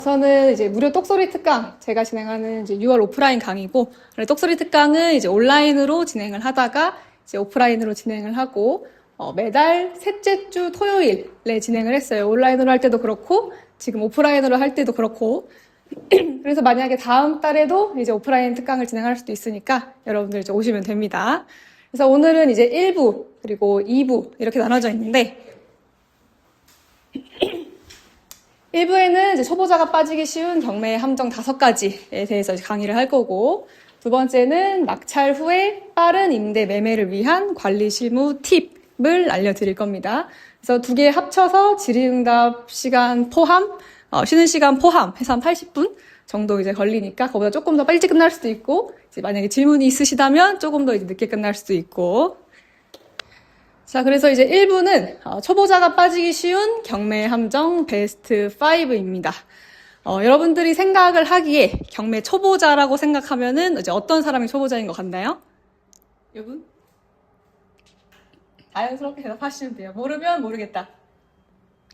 저는 이제 무료 똑소리 특강, 제가 진행하는 이제 6월 오프라인 강의고, 똑소리 특강은 이제 온라인으로 진행을 하다가 이제 오프라인으로 진행을 하고, 매달 셋째 주 토요일에 진행을 했어요. 온라인으로 할 때도 그렇고, 지금 오프라인으로 할 때도 그렇고. 그래서 만약에 다음 달에도 이제 오프라인 특강을 진행할 수도 있으니까 여러분들 이제 오시면 됩니다. 그래서 오늘은 이제 1부, 그리고 2부 이렇게 나눠져 있는데, 1부에는 이제 초보자가 빠지기 쉬운 경매 함정 5가지에 대해서 강의를 할 거고, 두 번째는 낙찰 후에 빠른 임대 매매를 위한 관리 실무 팁을 알려드릴 겁니다. 그래서 두 개 합쳐서 질의응답 시간 포함, 쉬는 시간 포함 해서 한 80분 정도 이제 걸리니까 그거보다 조금 더 일찍 끝날 수도 있고, 이제 만약에 질문이 있으시다면 조금 더 이제 늦게 끝날 수도 있고. 자, 그래서 이제 1부는 초보자가 빠지기 쉬운 경매 함정 베스트 5입니다. 여러분들이 생각을 하기에 경매 초보자라고 생각하면은 이제 어떤 사람이 초보자인 것 같나요? 여러분? 자연스럽게 대답하시면 돼요. 모르면 모르겠다.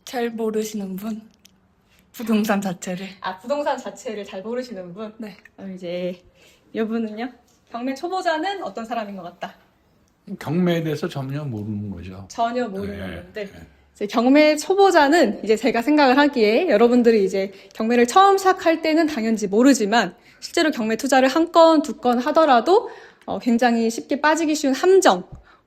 잘 모르시는 분? 부동산 자체를. 부동산 자체를 잘 모르시는 분? 네. 그럼 이제 이분은요? 경매 초보자는 어떤 사람인 것 같다? 경매에 대해서 전혀 모르는 거죠. 전혀 모르는 네, 건데. 네. 이제 경매 초보자는 이제 제가 생각을 하기에 여러분들이 이제 경매를 처음 시작할 때는 당연히 모르지만 실제로 경매 투자를 한 건, 두 건 하더라도 굉장히 쉽게 빠지기 쉬운 함정,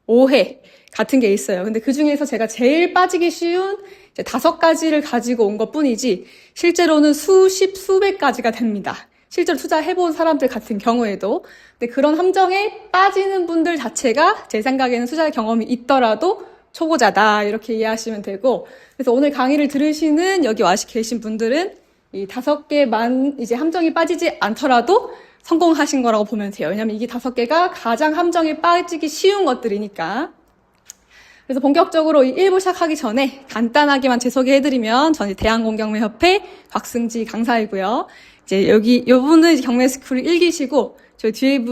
오해 같은 게 있어요. 근데 그 중에서 제가 제일 빠지기 쉬운 이제 5가지를 가지고 온 것 뿐이지 실제로는 수십, 수백 가지가 됩니다. 실제로 투자해본 사람들 같은 경우에도. 근데 그런 함정에 빠지는 분들 자체가 제 생각에는 투자 경험이 있더라도 초보자다, 이렇게 이해하시면 되고. 그래서 오늘 강의를 들으시는 여기 와 계신 분들은 이 5개만 이제 함정이 빠지지 않더라도 성공하신 거라고 보면 돼요. 왜냐면 이게 5개가 가장 함정에 빠지기 쉬운 것들이니까. 그래서 본격적으로 이 1부 시작하기 전에 간단하게만 제 소개해드리면, 저는 대한공경매협회 곽승지 강사이고요. 이제 요분은 이제 경매스쿨 1기시고, 저 뒤에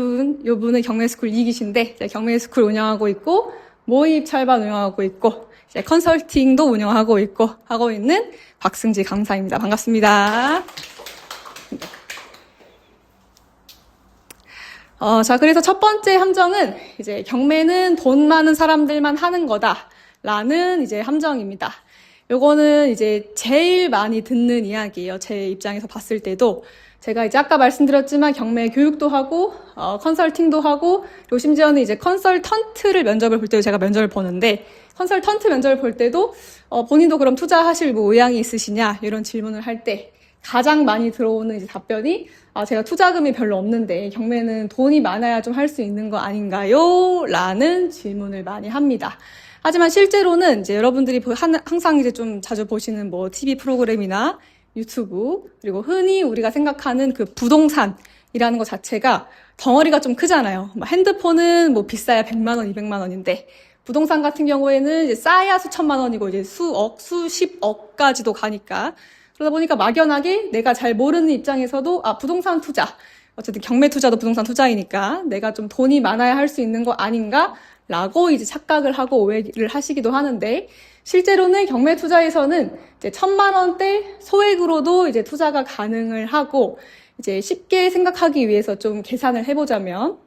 요분은 경매스쿨 2기신데, 경매스쿨 운영하고 있고, 모의 입찰반 운영하고 있고, 이제 컨설팅도 운영하고 있고, 하고 있는 곽승지 강사입니다. 반갑습니다. 자, 그래서 첫 번째 함정은 이제 경매는 돈 많은 사람들만 하는 거다라는 이제 함정입니다. 요거는 이제 제일 많이 듣는 이야기예요. 제 입장에서 봤을 때도. 제가 이제 아까 말씀드렸지만 경매 교육도 하고, 컨설팅도 하고, 그리고 심지어는 이제 컨설턴트를 면접을 볼 때도 제가 면접을 보는데, 컨설턴트 면접을 볼 때도, 본인도 그럼 투자하실 뭐 의향이 있으시냐, 이런 질문을 할 때, 가장 많이 들어오는 이제 답변이, 제가 투자금이 별로 없는데, 경매는 돈이 많아야 좀 할 수 있는 거 아닌가요? 라는 질문을 많이 합니다. 하지만 실제로는 이제 여러분들이 항상 이제 좀 자주 보시는 뭐 TV 프로그램이나 유튜브, 그리고 흔히 우리가 생각하는 그 부동산이라는 것 자체가 덩어리가 좀 크잖아요. 핸드폰은 뭐 비싸야 100만 원, 200만 원인데, 부동산 같은 경우에는 이제 싸야 수천만 원이고 이제 수억, 수십억까지도 가니까. 그러다 보니까 막연하게 내가 잘 모르는 입장에서도 부동산 투자, 어쨌든 경매 투자도 부동산 투자이니까 내가 좀 돈이 많아야 할 수 있는 거 아닌가? 라고 이제 착각을 하고 오해를 하시기도 하는데, 실제로는 경매 투자에서는 이제 1,000만 원대 소액으로도 이제 투자가 가능을 하고, 이제 쉽게 생각하기 위해서 좀 계산을 해보자면,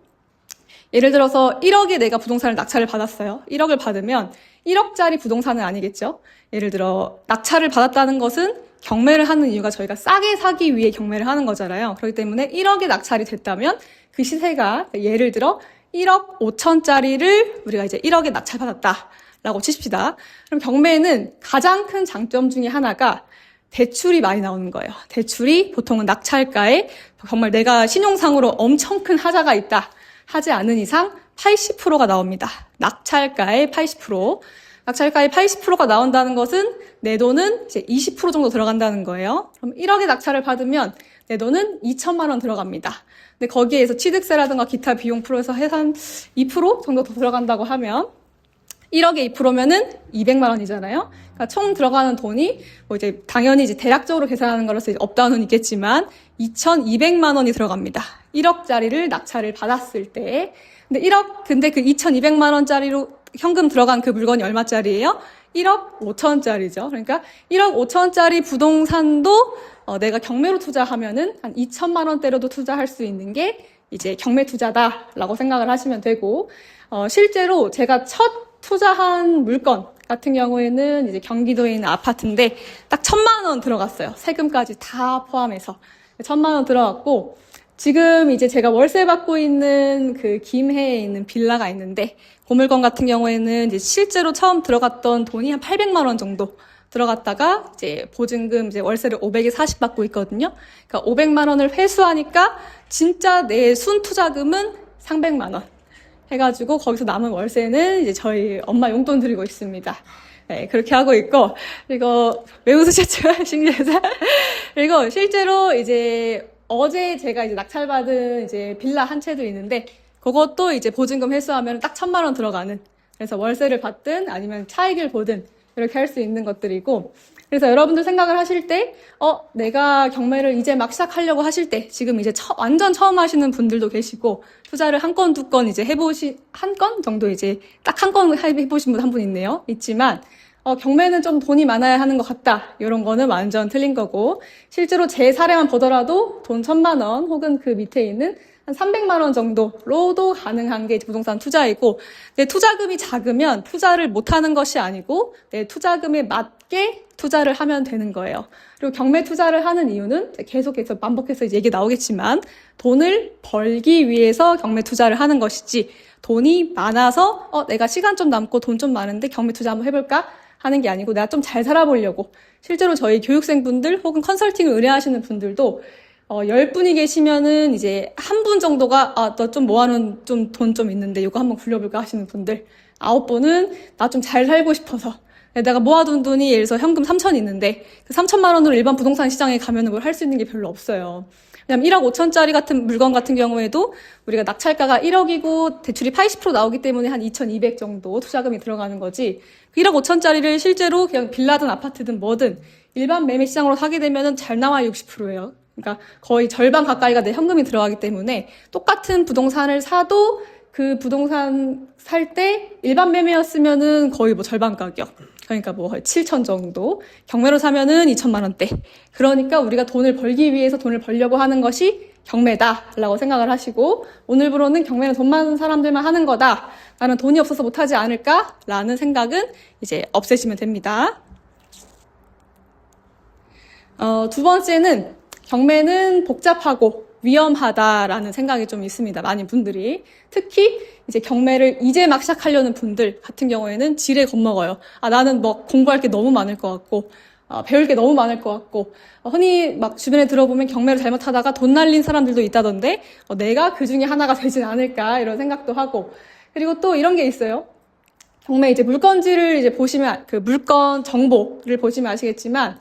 예를 들어서 1억에 내가 부동산을 낙찰을 받았어요. 1억을 받으면 1억짜리 부동산은 아니겠죠? 예를 들어 낙찰을 받았다는 것은 경매를 하는 이유가 저희가 싸게 사기 위해 경매를 하는 거잖아요. 그렇기 때문에 1억에 낙찰이 됐다면 그 시세가 예를 들어 1억 5천짜리를 우리가 이제 1억에 낙찰받았다라고 치십시다. 그럼 경매는 가장 큰 장점 중에 하나가 대출이 많이 나오는 거예요. 대출이 보통은 낙찰가에 정말 내가 신용상으로 엄청 큰 하자가 있다 하지 않은 이상 80%가 나옵니다. 낙찰가의 80%. 낙찰가의 80%가 나온다는 것은 내 돈은 이제 20% 정도 들어간다는 거예요. 그럼 1억의 낙찰을 받으면 내 돈은 2천만 원 들어갑니다. 근데 거기에서 취득세라든가 기타 비용 프로에서 해서 한 2% 정도 더 들어간다고 하면 1억에 2%면은 200만 원이잖아요. 그러니까 총 들어가는 돈이 뭐 이제 당연히 이제 대략적으로 계산하는 거라서 업다운은 있겠지만 2,200만 원이 들어갑니다. 1억짜리를 낙찰을 받았을 때. 근데 그 2,200만 원짜리로 현금 들어간 그 물건이 얼마짜리예요? 1억 5천짜리죠. 그러니까 1억 5천짜리 부동산도 내가 경매로 투자하면은 한 2천만 원대로도 투자할 수 있는 게 이제 경매 투자다라고 생각을 하시면 되고, 실제로 제가 첫 투자한 물건 같은 경우에는 이제 경기도에 있는 아파트인데 딱 1,000만 원 들어갔어요. 세금까지 다 포함해서 1,000만 원 들어갔고, 지금 이제 제가 월세 받고 있는 그 김해에 있는 빌라가 있는데 그 물건 같은 경우에는 이제 실제로 처음 들어갔던 돈이 한 800만 원 정도 들어갔다가 이제 보증금 이제 월세를 500에 40 받고 있거든요. 그러니까 500만 원을 회수하니까 진짜 내 순 투자금은 300만 원 해가지고 거기서 남은 월세는 이제 저희 엄마 용돈 드리고 있습니다. 네, 그렇게 하고 있고, 그리고 왜 웃으셨죠? 신기해서. 그리고 실제로 이제 어제 제가 이제 낙찰받은 이제 빌라 한 채도 있는데, 그것도 이제 보증금 회수하면 딱 1,000만 원 들어가는, 그래서 월세를 받든 아니면 차익을 보든 이렇게 할 수 있는 것들이고, 그래서 여러분들 생각을 하실 때, 내가 경매를 이제 막 시작하려고 하실 때, 지금 이제 완전 처음 하시는 분들도 계시고, 투자를 한 건, 두 건 이제 한 건 정도 이제 딱 한 건 해보신 분 한 분 있네요. 있지만, 경매는 좀 돈이 많아야 하는 것 같다. 이런 거는 완전 틀린 거고, 실제로 제 사례만 보더라도 돈 1,000만 원 혹은 그 밑에 있는 한 300만 원 정도로도 가능한 게 부동산 투자이고, 내 투자금이 작으면 투자를 못하는 것이 아니고 내 투자금에 맞게 투자를 하면 되는 거예요. 그리고 경매 투자를 하는 이유는 계속해서 반복해서 얘기 나오겠지만 돈을 벌기 위해서 경매 투자를 하는 것이지, 돈이 많아서 내가 시간 좀 남고 돈 좀 많은데 경매 투자 한번 해볼까 하는 게 아니고, 내가 좀 잘 살아보려고. 실제로 저희 교육생분들 혹은 컨설팅을 의뢰하시는 분들도 10분이 계시면은 이제 한 분 정도가 너 좀 모아놓은 좀 돈 좀 있는데 이거 한번 굴려볼까 하시는 분들, 9분은 나 좀 잘 살고 싶어서, 내가 모아둔 돈이 예를 들어서 현금 3천 있는데 그 3천만 원으로 일반 부동산 시장에 가면은 뭘 할 수 있는 게 별로 없어요. 왜냐면 1억 5천짜리 같은 물건 같은 경우에도 우리가 낙찰가가 1억이고 대출이 80% 나오기 때문에 한 2,200 정도 투자금이 들어가는 거지, 그 1억 5천짜리를 실제로 그냥 빌라든 아파트든 뭐든 일반 매매 시장으로 사게 되면은 잘 나와 60%예요. 그러니까 거의 절반 가까이가 내 현금이 들어가기 때문에 똑같은 부동산을 사도 그 부동산 살 때 일반 매매였으면은 거의 뭐 절반 가격. 그러니까 뭐 7천 정도. 경매로 사면은 2천만 원대. 그러니까 우리가 돈을 벌기 위해서 돈을 벌려고 하는 것이 경매다라고 생각을 하시고, 오늘부로는 경매는 돈 많은 사람들만 하는 거다. 나는 돈이 없어서 못하지 않을까라는 생각은 이제 없애시면 됩니다. 두 번째는 경매는 복잡하고 위험하다라는 생각이 좀 있습니다. 많은 분들이. 특히 이제 경매를 이제 막 시작하려는 분들 같은 경우에는 지레 겁먹어요. 나는 뭐 공부할 게 너무 많을 것 같고, 배울 게 너무 많을 것 같고, 흔히 막 주변에 들어보면 경매를 잘못하다가 돈 날린 사람들도 있다던데, 내가 그 중에 하나가 되진 않을까 이런 생각도 하고, 그리고 또 이런 게 있어요. 경매 이제 물건지를 이제 보시면, 그 물건 정보를 보시면 아시겠지만,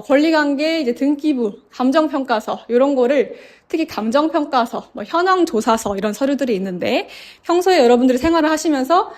권리관계, 이제 등기부, 감정평가서, 이런 거를, 특히 감정평가서, 뭐 현황조사서, 이런 서류들이 있는데, 평소에 여러분들이 생활을 하시면서,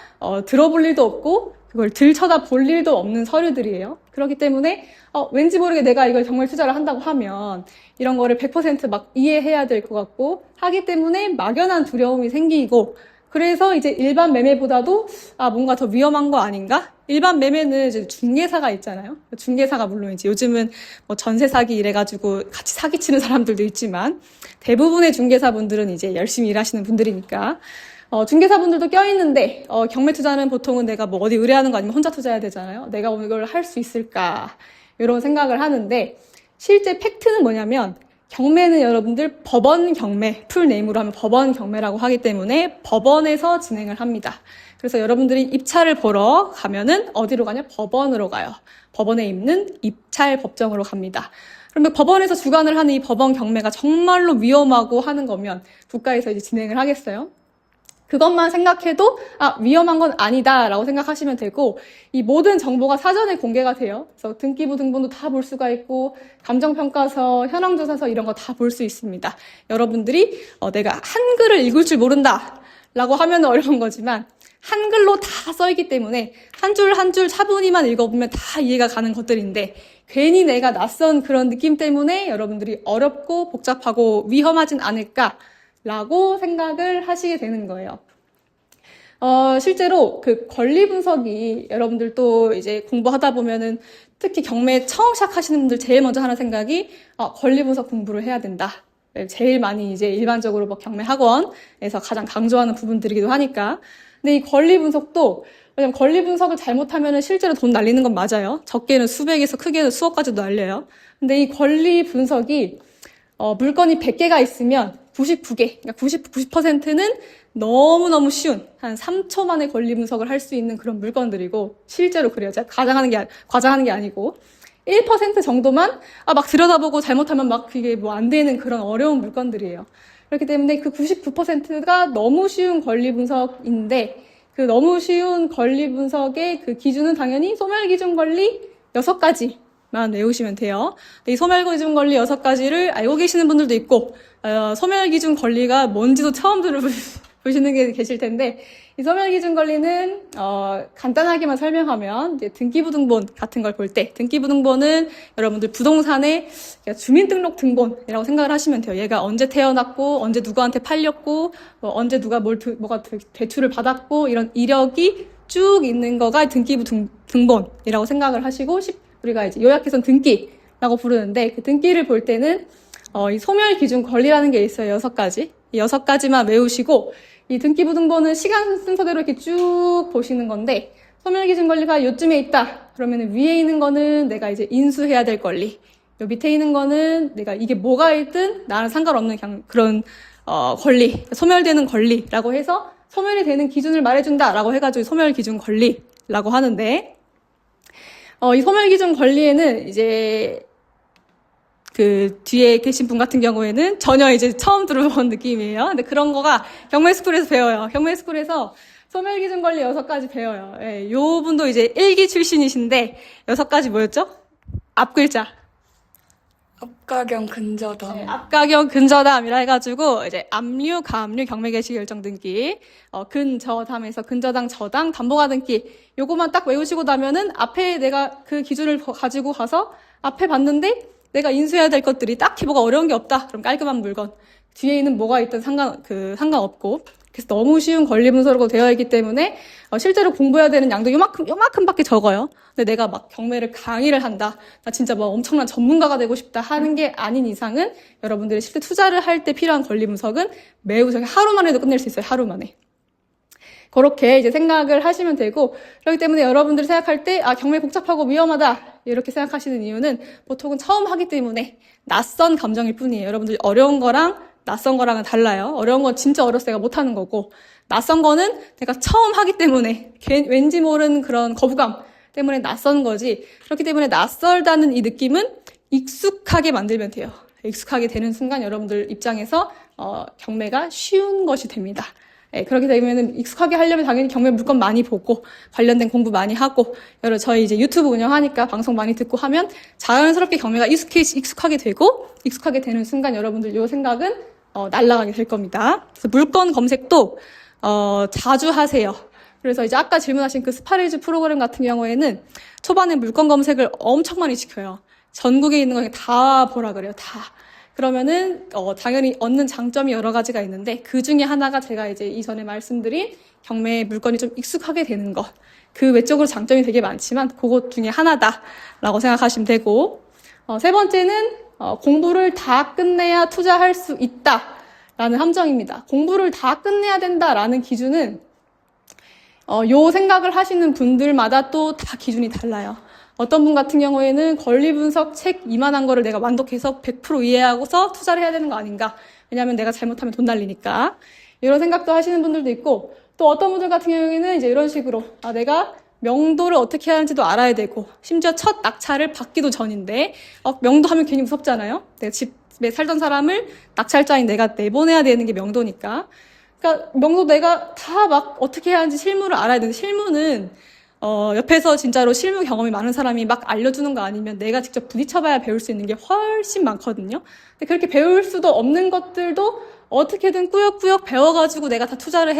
들어볼 일도 없고, 그걸 들쳐다볼 일도 없는 서류들이에요. 그렇기 때문에, 왠지 모르게 내가 이걸 정말 투자를 한다고 하면, 이런 거를 100% 이해해야 될 것 같고, 하기 때문에 막연한 두려움이 생기고, 그래서 이제 일반 매매보다도 뭔가 더 위험한 거 아닌가? 일반 매매는 이제 중개사가 있잖아요. 중개사가 물론 이제 요즘은 뭐 전세 사기 이래가지고 같이 사기치는 사람들도 있지만, 대부분의 중개사분들은 이제 열심히 일하시는 분들이니까 중개사분들도 껴있는데, 경매 투자는 보통은 내가 뭐 어디 의뢰하는 거 아니면 혼자 투자해야 되잖아요. 내가 이걸 할 수 있을까? 이런 생각을 하는데, 실제 팩트는 뭐냐면, 경매는 여러분들 법원 경매, 풀네임으로 하면 법원 경매라고 하기 때문에 법원에서 진행을 합니다. 그래서 여러분들이 입찰을 보러 가면은 어디로 가냐? 법원으로 가요. 법원에 있는 입찰법정으로 갑니다. 그런데 법원에서 주관을 하는 이 법원 경매가 정말로 위험하고 하는 거면 국가에서 이제 진행을 하겠어요? 그것만 생각해도 위험한 건 아니다라고 생각하시면 되고, 이 모든 정보가 사전에 공개가 돼요. 그래서 등기부 등본도 다 볼 수가 있고, 감정평가서, 현황조사서 이런 거 다 볼 수 있습니다. 여러분들이 내가 한글을 읽을 줄 모른다라고 하면 어려운 거지만, 한글로 다 써있기 때문에 한 줄 한 줄 차분히만 읽어보면 다 이해가 가는 것들인데, 괜히 내가 낯선 그런 느낌 때문에 여러분들이 어렵고 복잡하고 위험하진 않을까 라고 생각을 하시게 되는 거예요. 실제로 그 권리 분석이 여러분들 또 이제 공부하다 보면은 특히 경매 처음 시작하시는 분들 제일 먼저 하는 생각이 권리 분석 공부를 해야 된다. 제일 많이 이제 일반적으로 뭐 경매 학원에서 가장 강조하는 부분들이기도 하니까. 근데 이 권리 분석도 왜냐면 권리 분석을 잘못하면은 실제로 돈 날리는 건 맞아요. 적게는 수백에서 크게는 수억까지도 날려요. 근데 이 권리 분석이 물건이 100개가 있으면 99개, 그러니까 90%는 너무너무 쉬운, 한 3초 만에 권리 분석을 할 수 있는 그런 물건들이고, 실제로 그래요. 제가 과장하는 게 아니고. 1% 정도만, 막 들여다보고 잘못하면 막 그게 뭐 안 되는 그런 어려운 물건들이에요. 그렇기 때문에 그 99%가 너무 쉬운 권리 분석인데, 그 너무 쉬운 권리 분석의 그 기준은 당연히 소멸기준 권리 6가지만 외우시면 돼요. 이 소멸기준 권리 6가지를 알고 계시는 분들도 있고, 소멸기준 권리가 뭔지도 처음 들어보시는 게 계실 텐데, 이 소멸기준 권리는, 간단하게만 설명하면, 이제 등기부등본 같은 걸 볼 때, 등기부등본은 여러분들 부동산의 주민등록 등본이라고 생각을 하시면 돼요. 얘가 언제 태어났고, 언제 누구한테 팔렸고, 언제 누가 뭐가 대출을 받았고, 이런 이력이 쭉 있는 거가 등기부등본이라고 생각을 하시고, 우리가 이제 요약해서 등기라고 부르는데, 그 등기를 볼 때는, 이 소멸기준 권리라는 게 있어요. 6가지. 이 6가지만 외우시고, 이 등기부등본은 시간 순서대로 이렇게 쭉 보시는 건데, 소멸기준 권리가 요쯤에 있다. 그러면 위에 있는 거는 내가 이제 인수해야 될 권리. 요 밑에 있는 거는 내가 이게 뭐가 있든 나랑 상관없는 그런, 권리. 소멸되는 권리라고 해서 소멸이 되는 기준을 말해준다라고 해가지고 소멸기준 권리라고 하는데, 이 소멸기준 권리에는 이제, 그 뒤에 계신 분 같은 경우에는 전혀 이제 처음 들어본 느낌이에요. 근데 그런 거가 경매스쿨에서 배워요. 경매스쿨에서 소멸기준 권리 6가지 배워요. 예, 요 분도 이제 1기 출신이신데 6가지 뭐였죠? 앞글자. 앞가경 근저당. 네, 앞가경 근저담이라 해가지고 이제 압류, 가압류, 경매 개시 결정 등기, 근저담에서 근저당, 저당, 담보가 등기 요거만 딱 외우시고 나면은 앞에 내가 그 기준을 가지고 가서 앞에 봤는데 내가 인수해야 될 것들이 딱히 뭐가 어려운 게 없다. 그럼 깔끔한 물건. 뒤에 있는 뭐가 있든 상관없고. 그래서 너무 쉬운 권리 분석으로 되어 있기 때문에 실제로 공부해야 되는 양도 요만큼밖에 적어요. 근데 내가 막 경매를 강의를 한다. 나 진짜 뭐 엄청난 전문가가 되고 싶다 하는 게 아닌 이상은 여러분들이 실제 투자를 할 때 필요한 권리 분석은 매우 하루 만에도 끝낼 수 있어요. 하루 만에. 그렇게 이제 생각을 하시면 되고, 그렇기 때문에 여러분들이 생각할 때, 경매 복잡하고 위험하다. 이렇게 생각하시는 이유는 보통은 처음 하기 때문에 낯선 감정일 뿐이에요. 여러분들 어려운 거랑 낯선 거랑은 달라요. 어려운 건 진짜 어렸을 때가 못하는 거고, 낯선 거는 내가 처음 하기 때문에 왠지 모르는 그런 거부감 때문에 낯선 거지. 그렇기 때문에 낯설다는 이 느낌은 익숙하게 만들면 돼요. 익숙하게 되는 순간 여러분들 입장에서 경매가 쉬운 것이 됩니다. 네, 그렇게 되면 익숙하게 하려면 당연히 경매 물건 많이 보고 관련된 공부 많이 하고 저희 이제 유튜브 운영하니까 방송 많이 듣고 하면 자연스럽게 경매가 익숙하게 되고 익숙하게 되는 순간 여러분들 요 생각은 날아가게 될 겁니다. 그래서 물건 검색도 자주 하세요. 그래서 이제 아까 질문하신 그 스파레즈 프로그램 같은 경우에는 초반에 물건 검색을 엄청 많이 시켜요. 전국에 있는 거 다 보라 그래요. 다. 그러면은 당연히 얻는 장점이 여러 가지가 있는데 그 중에 하나가 제가 이제 이전에 말씀드린 경매 물건이 좀 익숙하게 되는 것. 그 외적으로 장점이 되게 많지만 그것 중에 하나다라고 생각하시면 되고, 세 번째는 공부를 다 끝내야 투자할 수 있다라는 함정입니다. 공부를 다 끝내야 된다라는 기준은 요 생각을 하시는 분들마다 또 다 기준이 달라요. 어떤 분 같은 경우에는 권리 분석 책 이만한 거를 내가 완독해서 100% 이해하고서 투자를 해야 되는 거 아닌가. 왜냐하면 내가 잘못하면 돈 날리니까. 이런 생각도 하시는 분들도 있고, 또 어떤 분들 같은 경우에는 이제 이런 식으로 내가 명도를 어떻게 하는지도 알아야 되고, 심지어 첫 낙찰을 받기도 전인데 명도하면 괜히 무섭잖아요. 내가 집에 살던 사람을 낙찰자인 내가 내보내야 되는 게 명도니까. 그러니까 명도 내가 다 막 어떻게 해야 하는지 실무를 알아야 되는데, 실무는 옆에서 진짜로 실무 경험이 많은 사람이 막 알려주는 거 아니면 내가 직접 부딪혀봐야 배울 수 있는 게 훨씬 많거든요. 근데 그렇게 배울 수도 없는 것들도 어떻게든 꾸역꾸역 배워가지고 내가 다 투자를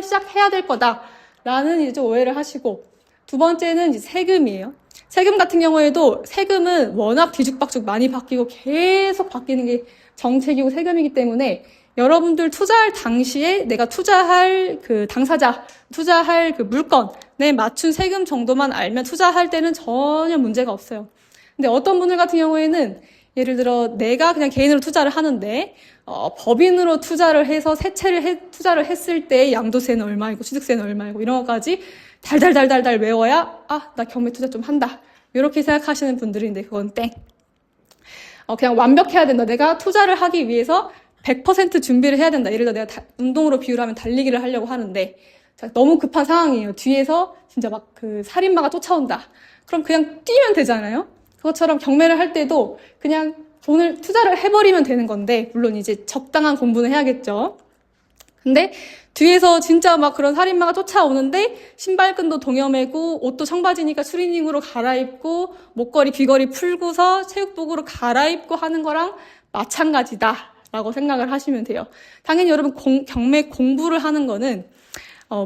시작해야 될 거다라는 이제 좀 오해를 하시고, 두 번째는 이제 세금이에요. 세금 같은 경우에도 세금은 워낙 뒤죽박죽 많이 바뀌고 계속 바뀌는 게 정책이고 세금이기 때문에 여러분들 투자할 당시에 내가 투자할 그 당사자, 투자할 그 물건에 맞춘 세금 정도만 알면 투자할 때는 전혀 문제가 없어요. 근데 어떤 분들 같은 경우에는 예를 들어 내가 그냥 개인으로 투자를 하는데 법인으로 투자를 해서 투자를 했을 때 양도세는 얼마이고 취득세는 얼마이고 이런 것까지 달달달달달 외워야 나 경매 투자 좀 한다. 이렇게 생각하시는 분들인데 그건 땡. 그냥 완벽해야 된다. 내가 투자를 하기 위해서 100% 준비를 해야 된다. 예를 들어 내가 운동으로 비유를 하면 달리기를 하려고 하는데 너무 급한 상황이에요. 뒤에서 진짜 막 그 살인마가 쫓아온다. 그럼 그냥 뛰면 되잖아요. 그것처럼 경매를 할 때도 그냥 돈을 투자를 해버리면 되는 건데 물론 이제 적당한 공부는 해야겠죠. 근데 뒤에서 진짜 막 그런 살인마가 쫓아오는데 신발끈도 동여매고 옷도 청바지니까 추리닝으로 갈아입고 목걸이 귀걸이 풀고서 체육복으로 갈아입고 하는 거랑 마찬가지다라고 생각을 하시면 돼요. 당연히 여러분 경매 공부를 하는 거는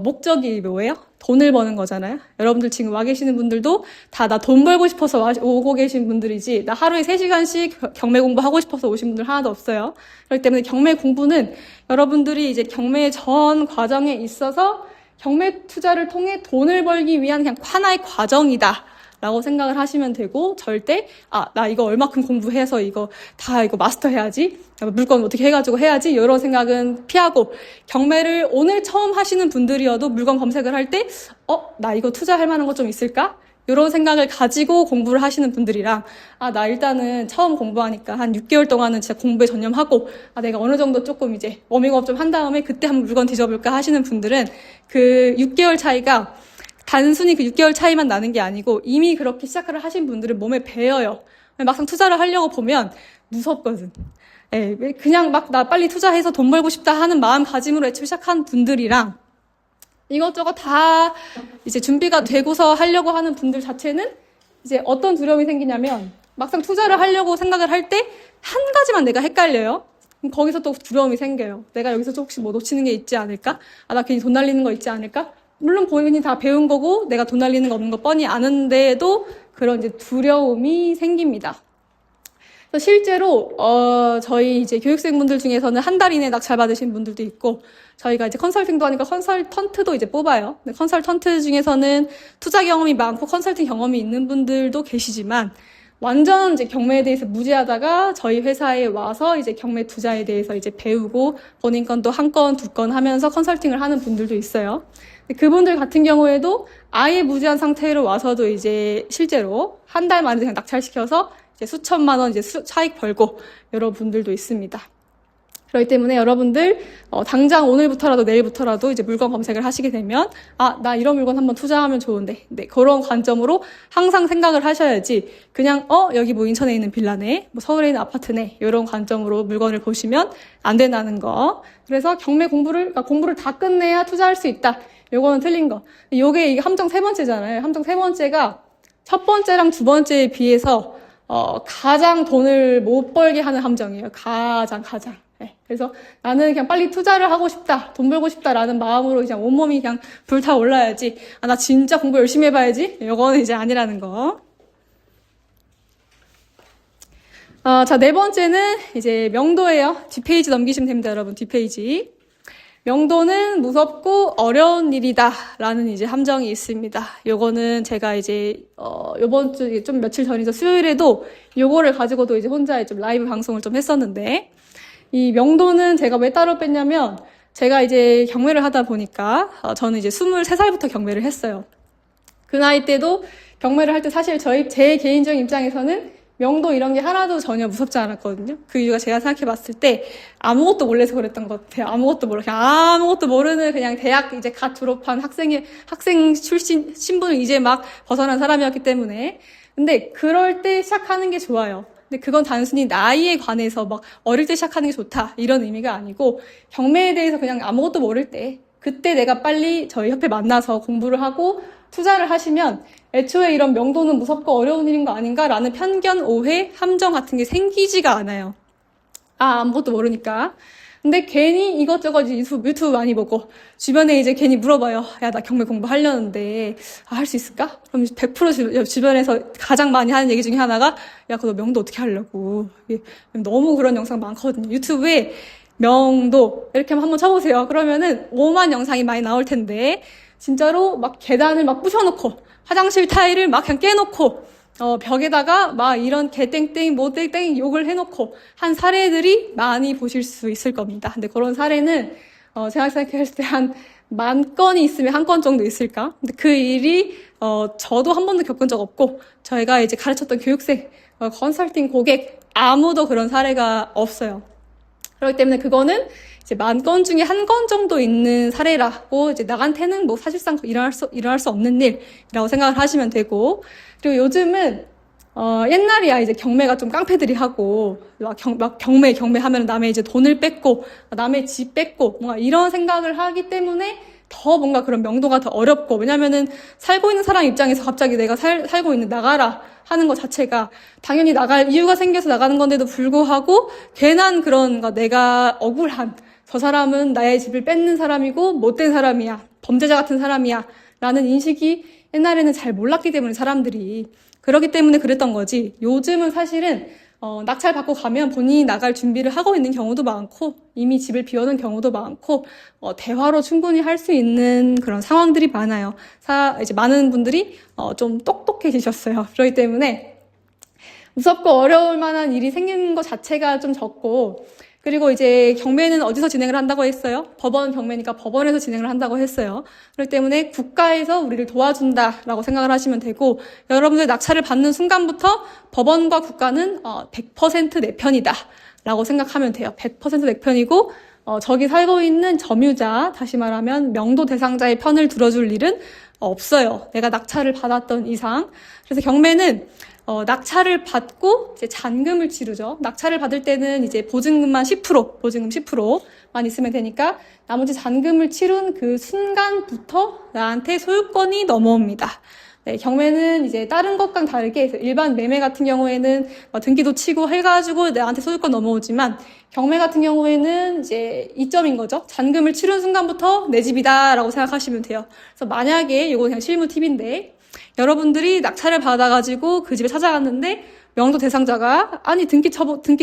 목적이 뭐예요? 돈을 버는 거잖아요. 여러분들 지금 와 계시는 분들도 다 나 돈 벌고 싶어서 오고 계신 분들이지 나 하루에 3시간씩 경매 공부하고 싶어서 오신 분들 하나도 없어요. 그렇기 때문에 경매 공부는 여러분들이 이제 경매 전 과정에 있어서 경매 투자를 통해 돈을 벌기 위한 그냥 하나의 과정이다. 라고 생각을 하시면 되고 절대 나 이거 얼마큼 공부해서 이거 마스터 해야지 물건 어떻게 해가지고 해야지 이런 생각은 피하고 경매를 오늘 처음 하시는 분들이어도 물건 검색을 할 때 나 이거 투자할 만한 거 좀 있을까? 이런 생각을 가지고 공부를 하시는 분들이랑 나 일단은 처음 공부하니까 한 6개월 동안은 진짜 공부에 전념하고 내가 어느 정도 조금 이제 워밍업 좀 한 다음에 그때 한번 물건 뒤져볼까 하시는 분들은 그 6개월 차이가 단순히 그 6개월 차이만 나는 게 아니고 이미 그렇게 시작을 하신 분들은 몸에 배어요. 막상 투자를 하려고 보면 무섭거든. 그냥 막 나 빨리 투자해서 돈 벌고 싶다 하는 마음가짐으로 애초에 시작한 분들이랑 이것저것 다 이제 준비가 되고서 하려고 하는 분들 자체는 이제 어떤 두려움이 생기냐면 막상 투자를 하려고 생각을 할 때 한 가지만 내가 헷갈려요. 그럼 거기서 또 두려움이 생겨요. 내가 여기서 혹시 뭐 놓치는 게 있지 않을까? 나 괜히 돈 날리는 거 있지 않을까? 물론 본인이 다 배운 거고 내가 돈 날리는 거 없는 거 뻔히 아는데도 그런 이제 두려움이 생깁니다. 그래서 실제로 저희 이제 교육생분들 중에서는 한 달 이내에 낙찰 받으신 분들도 있고 저희가 이제 컨설팅도 하니까 컨설턴트도 이제 뽑아요. 근데 컨설턴트 중에서는 투자 경험이 많고 컨설팅 경험이 있는 분들도 계시지만 완전 이제 경매에 대해서 무지하다가 저희 회사에 와서 이제 경매 투자에 대해서 이제 배우고 본인 건도 한 건, 두 건 하면서 컨설팅을 하는 분들도 있어요. 그분들 같은 경우에도 아예 무지한 상태로 와서도 이제 실제로 한 달 만에 그냥 낙찰시켜서 이제 수천만 원 이제 차익 벌고 여러분들도 있습니다. 그렇기 때문에 여러분들 당장 오늘부터라도 내일부터라도 이제 물건 검색을 하시게 되면 나 이런 물건 한번 투자하면 좋은데 그런 관점으로 항상 생각을 하셔야지 그냥 여기 뭐 인천에 있는 빌라네 뭐 서울에 있는 아파트네 이런 관점으로 물건을 보시면 안 된다는 거. 그래서 경매 공부를 다 끝내야 투자할 수 있다. 요거는 틀린 거. 이게 함정 3번째잖아요. 함정 3번째가 첫 번째랑 두 번째에 비해서 가장 돈을 못 벌게 하는 함정이에요. 가장. 그래서 나는 그냥 빨리 투자를 하고 싶다, 돈 벌고 싶다라는 마음으로 그냥 온몸이 그냥 불타올라야지. 나 진짜 공부 열심히 해봐야지. 이거는 이제 아니라는 거. 자, 네 번째는 이제 명도예요. 뒷페이지 넘기시면 됩니다, 여러분. 뒷페이지. 명도는 무섭고 어려운 일이다라는 이제 함정이 있습니다. 요거는 제가 이제 요번 주 좀 며칠 전이죠. 수요일에도 요거를 가지고도 이제 혼자 좀 라이브 방송을 좀 했었는데 이 명도는 제가 왜 따로 뺐냐면 제가 이제 경매를 하다 보니까 저는 이제 23살부터 경매를 했어요. 그 나이 때도 경매를 할 때 사실 제 개인적인 입장에서는 명도 이런 게 하나도 전혀 무섭지 않았거든요. 그 이유가 제가 생각해봤을 때 아무것도 몰라서 그랬던 것 같아요. 아무것도 모르는 그냥 대학 이제 갓 졸업한 학생 출신 신분을 이제 막 벗어난 사람이었기 때문에. 근데 그럴 때 시작하는 게 좋아요. 근데 그건 단순히 나이에 관해서 막 어릴 때 시작하는 게 좋다 이런 의미가 아니고 경매에 대해서 그냥 아무것도 모를 때 그때 내가 빨리 저희 협회 만나서 공부를 하고 투자를 하시면 애초에 이런 명도는 무섭고 어려운 일인 거 아닌가라는 편견, 오해, 함정 같은 게 생기지가 않아요. 아무것도 모르니까. 근데 괜히 이것저것 이제 유튜브 많이 보고 주변에 이제 괜히 물어봐요. 야, 나 경매 공부하려는데 할 수 있을까? 그럼 100% 주변에서 가장 많이 하는 얘기 중에 하나가 야, 그거 명도 어떻게 하려고. 너무 그런 영상 많거든요. 유튜브에 명도 이렇게 한번 쳐보세요. 그러면은 5만 영상이 많이 나올 텐데 진짜로 막 계단을 막 부셔놓고 화장실 타일을 막 그냥 깨놓고 벽에다가 막 이런 개땡땡 모땡땡 욕을 해놓고 한 사례들이 많이 보실 수 있을 겁니다. 근데 그런 사례는 제가 생각했을 때 한 10,000건이 있으면 1건 정도 있을까? 근데 그 일이 저도 한 번도 겪은 적 없고 저희가 이제 가르쳤던 교육생, 컨설팅 고객 아무도 그런 사례가 없어요. 그렇기 때문에 그거는 이제 10,000건 중에 1건 정도 있는 사례라고 이제 나한테는 뭐 사실상 일어날 수 없는 일이라고 생각을 하시면 되고, 그리고 요즘은 옛날이야 이제 경매가 좀 깡패들이 하고 막 경매 하면 남의 이제 돈을 뺏고 남의 집 뺏고 뭔가 이런 생각을 하기 때문에 더 뭔가 그런 명도가 더 어렵고, 왜냐면은 살고 있는 사람 입장에서 갑자기 내가 살고 있는 나가라 하는 것 자체가 당연히 나갈 이유가 생겨서 나가는 건데도 불구하고 괜한 그런 내가 억울한 저 사람은 나의 집을 뺏는 사람이고 못된 사람이야, 범죄자 같은 사람이야 라는 인식이 옛날에는 잘 몰랐기 때문에 사람들이 그렇기 때문에 그랬던 거지. 요즘은 사실은 낙찰 받고 가면 본인이 나갈 준비를 하고 있는 경우도 많고 이미 집을 비워놓은 경우도 많고 대화로 충분히 할 수 있는 그런 상황들이 많아요. 이제 많은 분들이 좀 똑똑해지셨어요. 그렇기 때문에 무섭고 어려울 만한 일이 생기는 것 자체가 좀 적고, 그리고 이제 경매는 어디서 진행을 한다고 했어요? 법원 경매니까 법원에서 진행을 한다고 했어요. 그렇기 때문에 국가에서 우리를 도와준다라고 생각을 하시면 되고, 여러분들 낙찰을 받는 순간부터 법원과 국가는 100% 내 편이다 라고 생각하면 돼요. 100% 내 편이고 저기 살고 있는 점유자, 다시 말하면 명도 대상자의 편을 들어줄 일은 없어요. 내가 낙찰을 받았던 이상. 그래서 경매는 낙찰을 받고 이제 잔금을 치르죠. 낙찰을 받을 때는 이제 보증금만 10%, 보증금 10%만 있으면 되니까 나머지 잔금을 치른 그 순간부터 나한테 소유권이 넘어옵니다. 네, 경매는 이제 다른 것과는 다르게 일반 매매 같은 경우에는 등기도 치고 해가지고 나한테 소유권 넘어오지만, 경매 같은 경우에는 이제 이점인 거죠. 잔금을 치른 순간부터 내 집이다라고 생각하시면 돼요. 그래서 만약에 이거 그냥 실무 팁인데, 여러분들이 낙찰을 받아가지고 그 집에 찾아갔는데 명도 대상자가 아니 등기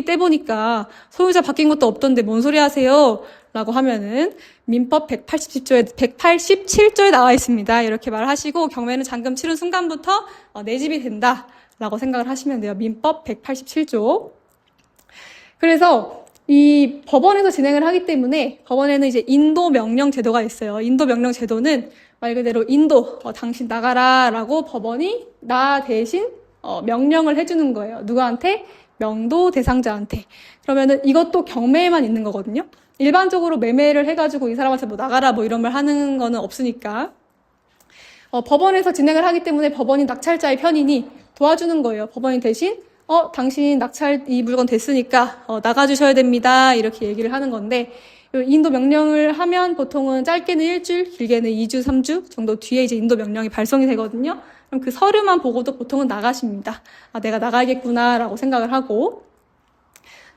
떼보니까 소유자 바뀐 것도 없던데 뭔 소리 하세요? 라고 하면은 민법 187조에 나와 있습니다. 이렇게 말하시고 경매는 잔금 치른 순간부터 내 집이 된다 라고 생각을 하시면 돼요. 민법 187조. 그래서 이 법원에서 진행을 하기 때문에 법원에는 이제 인도 명령 제도가 있어요. 인도 명령 제도는 말 그대로 당신 나가라 라고 법원이 나 대신 명령을 해주는 거예요. 누구한테? 명도 대상자한테. 그러면은 이것도 경매에만 있는 거거든요. 일반적으로 매매를 해가지고 이 사람한테 뭐 나가라 뭐 이런 말 하는 거는 없으니까. 법원에서 진행을 하기 때문에 법원이 낙찰자의 편이니 도와주는 거예요. 법원이 대신 당신 낙찰 이 물건 됐으니까 나가주셔야 됩니다. 이렇게 얘기를 하는 건데, 인도 명령을 하면 보통은 짧게는 일주일, 길게는 2주, 3주 정도 뒤에 이제 인도 명령이 발송이 되거든요. 그럼 그 서류만 보고도 보통은 나가십니다. 내가 나가야겠구나라고 생각을 하고.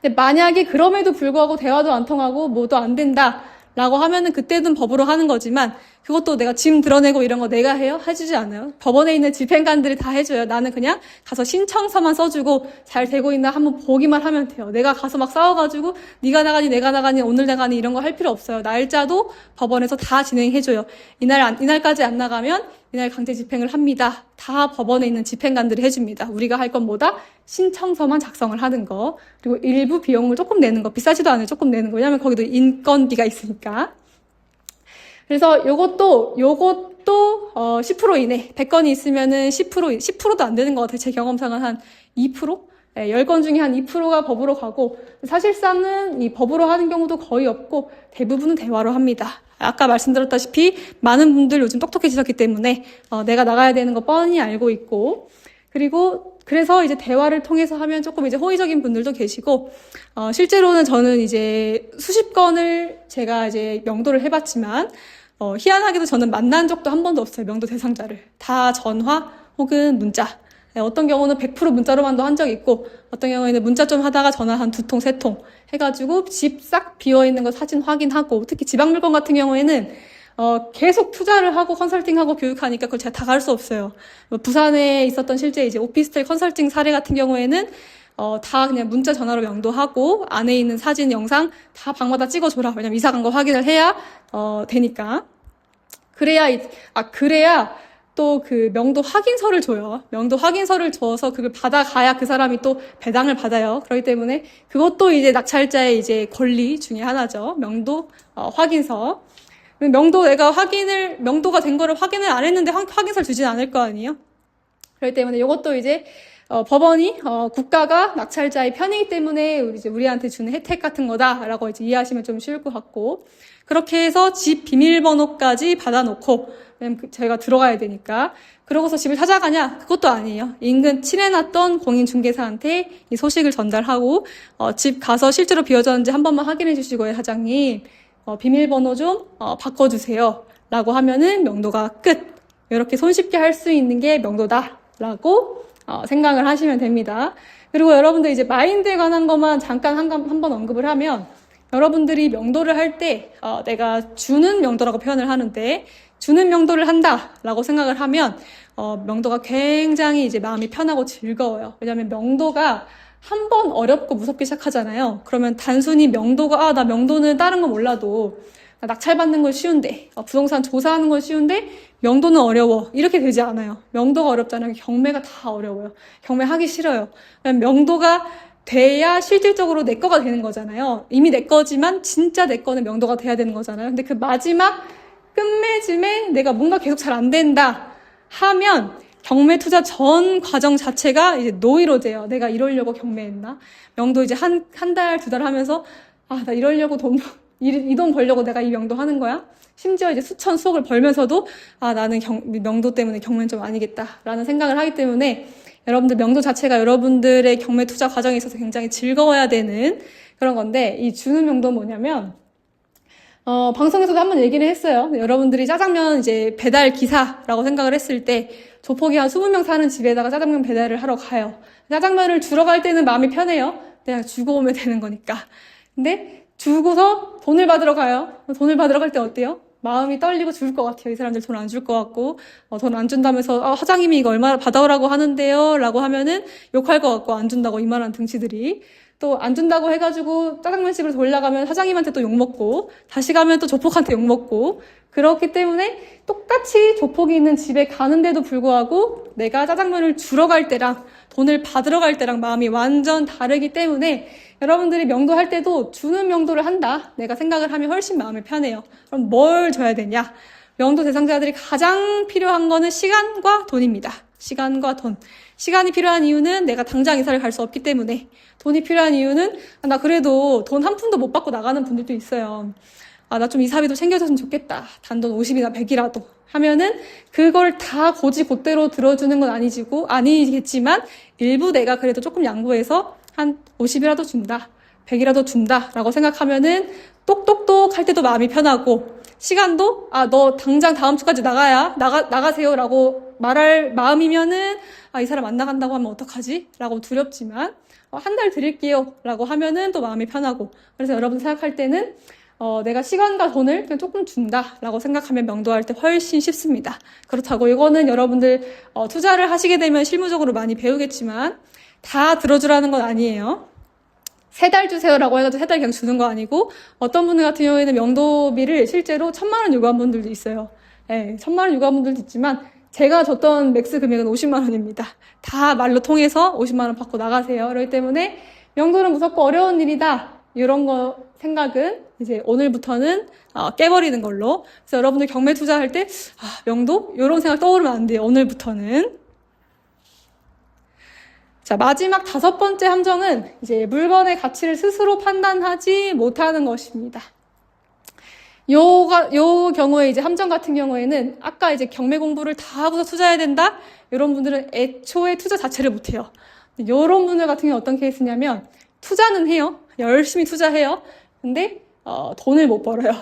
근데 만약에 그럼에도 불구하고 대화도 안 통하고 뭐도 안 된다라고 하면은 그때는 법으로 하는 거지만, 그것도 내가 짐 드러내고 이런 거 내가 해요? 해주지 않아요. 법원에 있는 집행관들이 다 해줘요. 나는 그냥 가서 신청서만 써주고 잘 되고 있나 한번 보기만 하면 돼요. 내가 가서 막 싸워가지고 네가 나가니 내가 나가니 오늘 나가니 이런 거 할 필요 없어요. 날짜도 법원에서 다 진행해줘요. 이날까지 안 나가면 이날 강제 집행을 합니다. 다 법원에 있는 집행관들이 해줍니다. 우리가 할 건 뭐다? 신청서만 작성을 하는 거. 그리고 일부 비용을 조금 내는 거. 비싸지도 않아요. 조금 내는 거. 왜냐면 거기도 인건비가 있으니까. 그래서 요것도 10% 이내, 100건이 있으면은 10%도 안 되는 것 같아요. 제 경험상은 한 2%? 네, 10건 중에 한 2%가 법으로 가고, 사실상은 이 법으로 하는 경우도 거의 없고, 대부분은 대화로 합니다. 아까 말씀드렸다시피, 많은 분들 요즘 똑똑해지셨기 때문에, 내가 나가야 되는 거 뻔히 알고 있고, 그래서 이제 대화를 통해서 하면 조금 이제 호의적인 분들도 계시고, 실제로는 저는 이제 수십 건을 제가 이제 명도를 해봤지만, 희한하게도 저는 만난 적도 한 번도 없어요. 명도 대상자를. 다 전화 혹은 문자. 어떤 경우는 100% 문자로만도 한 적이 있고, 어떤 경우에는 문자 좀 하다가 전화 한 2통, 3통 해가지고 집 싹 비어있는 거 사진 확인하고, 특히 지방물건 같은 경우에는 계속 투자를 하고 컨설팅하고 교육하니까 그걸 제가 다 갈 수 없어요. 부산에 있었던 실제 이제 오피스텔 컨설팅 사례 같은 경우에는 다 그냥 문자 전화로 명도하고 안에 있는 사진, 영상 다 방마다 찍어줘라. 왜냐면 이사 간 거 확인을 해야 되니까. 그래야 또 그 명도 확인서를 줘요. 명도 확인서를 줘서 그걸 받아가야 그 사람이 또 배당을 받아요. 그렇기 때문에 그것도 이제 낙찰자의 이제 권리 중에 하나죠. 명도 확인서. 명도가 된 거를 확인을 안 했는데 확인서를 주진 않을 거 아니에요? 그렇기 때문에 이것도 이제 법원이 국가가 낙찰자의 편이기 때문에 우리한테 주는 혜택 같은 거다라고 이제 이해하시면 좀 쉬울 것 같고, 그렇게 해서 집 비밀번호까지 받아놓고, 왜냐면 저희가 들어가야 되니까, 그러고서 집을 찾아가냐? 그것도 아니에요. 인근 친해놨던 공인중개사한테 이 소식을 전달하고, 집 가서 실제로 비어졌는지 한 번만 확인해 주시고요, 사장님. 비밀번호 좀 바꿔주세요. 라고 하면은 명도가 끝. 이렇게 손쉽게 할 수 있는 게 명도다. 라고 생각을 하시면 됩니다. 그리고 여러분들 이제 마인드에 관한 것만 잠깐 한 번 언급을 하면, 여러분들이 명도를 할 때 내가 주는 명도라고 표현을 하는데, 주는 명도를 한다라고 생각을 하면 명도가 굉장히 이제 마음이 편하고 즐거워요. 왜냐하면 명도가 한 번 어렵고 무섭게 시작하잖아요. 그러면 단순히 명도가 나 명도는 다른 거 몰라도 낙찰 받는 건 쉬운데, 부동산 조사하는 건 쉬운데 명도는 어려워, 이렇게 되지 않아요. 명도가 어렵잖아요. 경매가 다 어려워요. 경매 하기 싫어요. 명도가 돼야 실질적으로 내 거가 되는 거잖아요. 이미 내 거지만 진짜 내 거는 명도가 돼야 되는 거잖아요. 근데 그 마지막 끝맺음에 내가 뭔가 계속 잘 안 된다 하면 경매 투자 전 과정 자체가 이제 노이로제예요. 내가 이러려고 경매했나? 명도 이제 한 달, 2달 하면서 나 이러려고 이 돈 벌려고 내가 이 명도 하는 거야? 심지어 이제 수천, 수억을 벌면서도 나는 명도 때문에 경매는 좀 아니겠다라는 생각을 하기 때문에, 여러분들 명도 자체가 여러분들의 경매 투자 과정에 있어서 굉장히 즐거워야 되는 그런 건데, 이 주는 명도는 뭐냐면, 방송에서도 한번 얘기를 했어요. 여러분들이 짜장면 이제 배달 기사라고 생각을 했을 때, 조폭이 한 20명 사는 집에다가 짜장면 배달을 하러 가요. 짜장면을 주러 갈 때는 마음이 편해요. 그냥 주고 오면 되는 거니까. 근데 주고서 돈을 받으러 가요. 돈을 받으러 갈 때 어때요? 마음이 떨리고 줄 것 같아요. 이 사람들 돈 안 줄 것 같고, 돈 안 준다면서 사장님이 이거 얼마나 받아오라고 하는데요? 라고 하면은 욕할 것 같고, 안 준다고 이만한 등치들이. 또 안 준다고 해가지고 짜장면집으로 돌아가면 사장님한테 또 욕먹고, 다시 가면 또 조폭한테 욕먹고, 그렇기 때문에 똑같이 조폭이 있는 집에 가는데도 불구하고 내가 짜장면을 주러 갈 때랑 돈을 받으러 갈 때랑 마음이 완전 다르기 때문에, 여러분들이 명도할 때도 주는 명도를 한다, 내가 생각을 하면 훨씬 마음이 편해요. 그럼 뭘 줘야 되냐? 명도 대상자들이 가장 필요한 거는 시간과 돈입니다. 시간과 돈. 시간이 필요한 이유는 내가 당장 이사를 갈 수 없기 때문에, 돈이 필요한 이유는 나 그래도 돈 한 푼도 못 받고 나가는 분들도 있어요. 나 좀 이사비도 챙겨줬으면 좋겠다. 단돈 50이나 100이라도 하면은 그걸 다 곧대로 들어주는 건 아니겠지만 일부 내가 그래도 조금 양보해서 한 50이라도 준다, 100이라도 준다라고 생각하면은 똑똑똑 할 때도 마음이 편하고, 시간도 너 당장 다음 주까지 나가세요라고 말할 마음이면은 이 사람 안 나간다고 하면 어떡하지? 라고 두렵지만 한 달 드릴게요 라고 하면은 또 마음이 편하고, 그래서 여러분 생각할 때는 내가 시간과 돈을 그냥 조금 준다라고 생각하면 명도할 때 훨씬 쉽습니다. 그렇다고 이거는 여러분들 투자를 하시게 되면 실무적으로 많이 배우겠지만 다 들어주라는 건 아니에요. 3달 주세요라고 해가지고 3달 그냥 주는 거 아니고, 어떤 분들 같은 경우에는 명도비를 실제로 1,000만 원 요구한 분들도 있어요. 1,000만 원 요구한 분들도 있지만 제가 줬던 맥스 금액은 50만 원입니다. 다 말로 통해서 50만 원 받고 나가세요. 그렇기 때문에 명도는 무섭고 어려운 일이다, 이런 거 생각은 이제 오늘부터는 깨버리는 걸로. 그래서 여러분들 경매 투자할 때 명도? 이런 생각 떠오르면 안 돼요. 오늘부터는. 자, 마지막 5번째 함정은 이제 물건의 가치를 스스로 판단하지 못하는 것입니다. 요 경우에 이제 함정 같은 경우에는 아까 이제 경매 공부를 다 하고서 투자해야 된다, 이런 분들은 애초에 투자 자체를 못해요. 이런 분들 같은 경우는 어떤 케이스냐면, 투자는 해요. 열심히 투자해요. 근데 돈을 못 벌어요.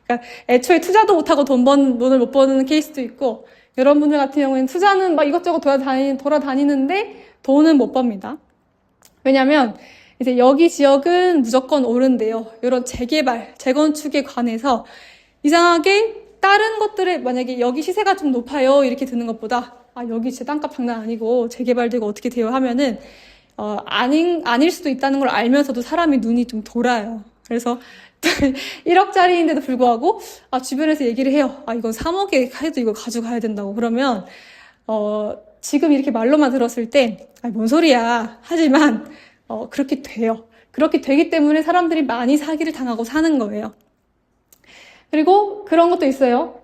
그러니까 애초에 투자도 못하고 돈을 못 버는 케이스도 있고, 여러분들 같은 경우에는 투자는 막 이것저것 돌아다니는데 돈은 못 법니다. 왜냐면 이제 여기 지역은 무조건 오른대요. 이런 재개발, 재건축에 관해서 이상하게 다른 것들에 만약에 여기 시세가 좀 높아요 이렇게 드는 것보다 여기 진짜 땅값 장난 아니고 재개발되고 어떻게 돼요 하면은 아닐 수도 있다는 걸 알면서도 사람이 눈이 좀 돌아요. 그래서 1억짜리인데도 불구하고 주변에서 얘기를 해요. 이건 3억에 해도 이거 가져가야 된다고. 그러면 지금 이렇게 말로만 들었을 때 뭔 소리야 하지만 그렇게 돼요. 그렇게 되기 때문에 사람들이 많이 사기를 당하고 사는 거예요. 그리고 그런 것도 있어요.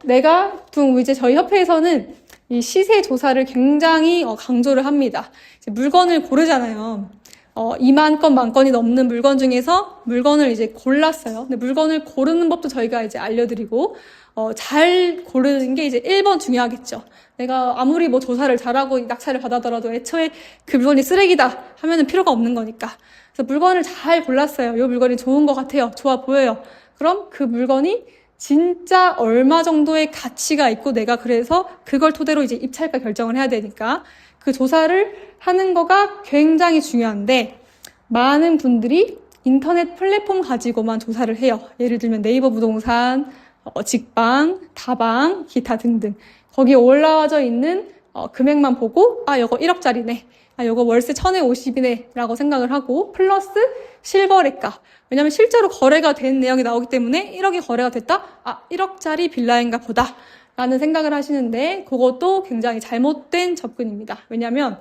이제 저희 협회에서는 이 시세 조사를 굉장히 강조를 합니다. 이제 물건을 고르잖아요. 2만 건, 만 건이 넘는 물건 중에서 물건을 이제 골랐어요. 근데 물건을 고르는 법도 저희가 이제 알려드리고, 잘 고르는 게 이제 1번 중요하겠죠. 내가 아무리 뭐 조사를 잘하고 낙찰을 받아더라도 애초에 그 물건이 쓰레기다 하면은 필요가 없는 거니까. 그래서 물건을 잘 골랐어요. 이 물건이 좋은 것 같아요. 좋아 보여요. 그럼 그 물건이 진짜 얼마 정도의 가치가 있고 내가 그래서 그걸 토대로 이제 입찰가 결정을 해야 되니까 그 조사를 하는 거가 굉장히 중요한데 많은 분들이 인터넷 플랫폼 가지고만 조사를 해요. 예를 들면 네이버 부동산, 직방, 다방, 기타 등등. 거기에 올라와져 있는 금액만 보고 이거 1억짜리네. 이거 월세 1,050이네 라고 생각을 하고 플러스 실거래가. 왜냐면 실제로 거래가 된 내용이 나오기 때문에 1억이 거래가 됐다? 1억짜리 빌라인가 보다 라는 생각을 하시는데 그것도 굉장히 잘못된 접근입니다. 왜냐면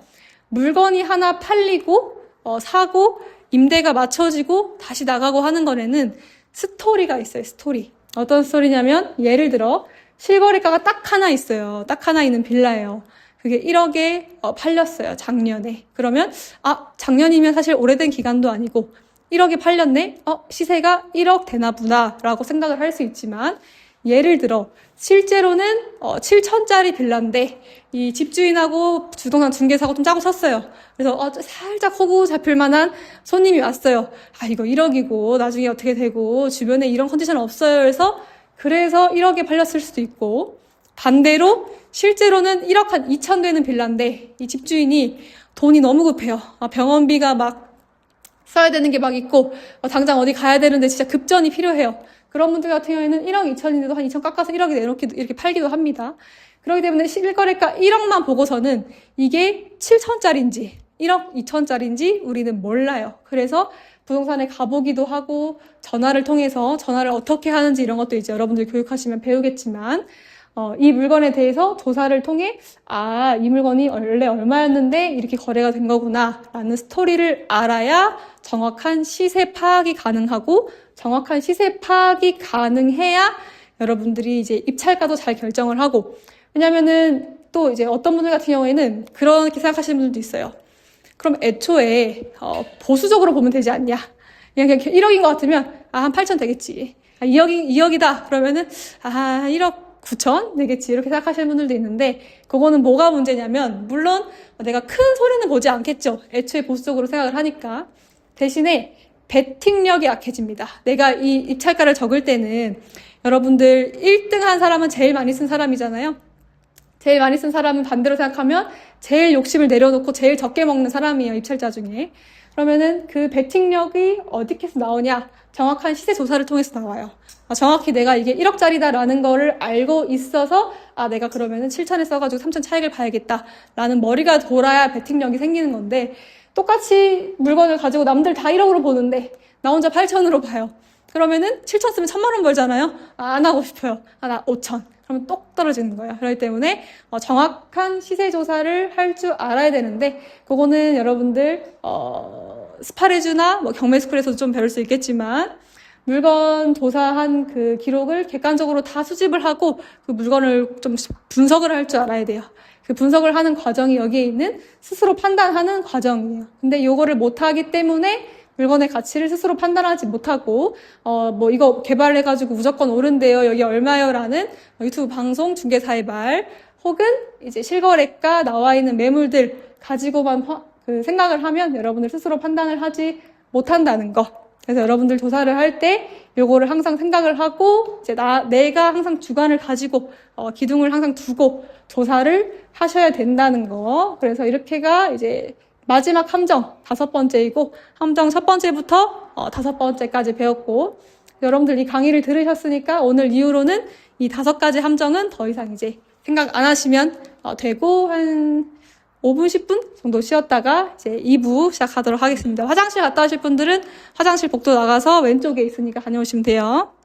물건이 하나 팔리고 사고 임대가 맞춰지고 다시 나가고 하는 거에는 스토리가 있어요. 스토리. 어떤 스토리냐면 예를 들어 실거래가가 딱 하나 있어요. 딱 하나 있는 빌라예요. 그게 1억에 팔렸어요. 작년에. 그러면 작년이면 사실 오래된 기간도 아니고 1억에 팔렸네? 시세가 1억 되나 보다 라고 생각을 할 수 있지만 예를 들어 실제로는 7천짜리 빌라인데 이 집주인하고 부동산 중개사가 좀 짜고 섰어요. 그래서 살짝 호구 잡힐 만한 손님이 왔어요. 이거 1억이고 나중에 어떻게 되고 주변에 이런 컨디션 없어요. 그래서 1억에 팔렸을 수도 있고 반대로 실제로는 1억 한 2천 되는 빌라인데 이 집주인이 돈이 너무 급해요. 병원비가 막 써야 되는 게 막 있고 당장 어디 가야 되는데 진짜 급전이 필요해요. 그런 분들 같은 경우에는 1억 2천인데도 한 2천 깎아서 1억에 내놓기도 이렇게 팔기도 합니다. 그렇기 때문에 실거래가 1억만 보고서는 이게 7천짜리인지 1억 2천짜리인지 우리는 몰라요. 그래서 부동산에 가보기도 하고 전화를 통해서 전화를 어떻게 하는지 이런 것도 이제 여러분들 교육하시면 배우겠지만 이 물건에 대해서 조사를 통해 이 물건이 원래 얼마였는데 이렇게 거래가 된 거구나 라는 스토리를 알아야 정확한 시세 파악이 가능하고 정확한 시세 파악이 가능해야 여러분들이 이제 입찰가도 잘 결정을 하고 왜냐면은 또 이제 어떤 분들 같은 경우에는 그렇게 생각하시는 분들도 있어요. 그럼 애초에 보수적으로 보면 되지 않냐. 그냥 1억인 것 같으면 한 8천 되겠지. 2억이다 그러면은 1억 9천 내겠지 이렇게 생각하시는 분들도 있는데 그거는 뭐가 문제냐면 물론 내가 큰 소리는 보지 않겠죠. 애초에 보수적으로 생각을 하니까. 대신에 베팅력이 약해집니다. 내가 이 입찰가를 적을 때는 여러분들 1등 한 사람은 제일 많이 쓴 사람이잖아요. 제일 많이 쓴 사람은 반대로 생각하면 제일 욕심을 내려놓고 제일 적게 먹는 사람이에요. 입찰자 중에. 그러면은 그 베팅력이 어디에서 나오냐? 정확한 시세 조사를 통해서 나와요. 정확히 내가 이게 1억짜리다라는 거를 알고 있어서 내가 그러면은 7천에 써가지고 3천 차익을 봐야겠다라는 머리가 돌아야 베팅력이 생기는 건데 똑같이 물건을 가지고 남들 다 1억으로 보는데 나 혼자 8천으로 봐요. 그러면은 7천 쓰면 1,000만 원 벌잖아요. 안 하고 싶어요. 나 5천. 그러면 똑 떨어지는 거예요. 그렇기 때문에 정확한 시세 조사를 할 줄 알아야 되는데 그거는 여러분들 스파레주나 경매스쿨에서도 좀 배울 수 있겠지만 물건 조사한 그 기록을 객관적으로 다 수집을 하고 그 물건을 좀 분석을 할 줄 알아야 돼요. 그 분석을 하는 과정이 여기에 있는 스스로 판단하는 과정이에요. 근데 요거를 못하기 때문에 물건의 가치를 스스로 판단하지 못하고 이거 개발해가지고 무조건 오른대요. 여기 얼마요? 라는 유튜브 방송, 중개사의 말 혹은 이제 실거래가 나와 있는 매물들 가지고만 생각을 하면 여러분들 스스로 판단을 하지 못한다는 거 그래서 여러분들 조사를 할 때 요거를 항상 생각을 하고 이제 내가 항상 주관을 가지고 기둥을 항상 두고 조사를 하셔야 된다는 거. 그래서 이렇게가 이제 마지막 함정 5번째이고 함정 첫 번째부터 5번째까지 배웠고 여러분들 이 강의를 들으셨으니까 오늘 이후로는 이 5가지 함정은 더 이상 이제 생각 안 하시면 되고 한 5분, 10분 정도 쉬었다가 이제 2부 시작하도록 하겠습니다. 화장실 갔다 오실 분들은 화장실 복도 나가서 왼쪽에 있으니까 다녀오시면 돼요.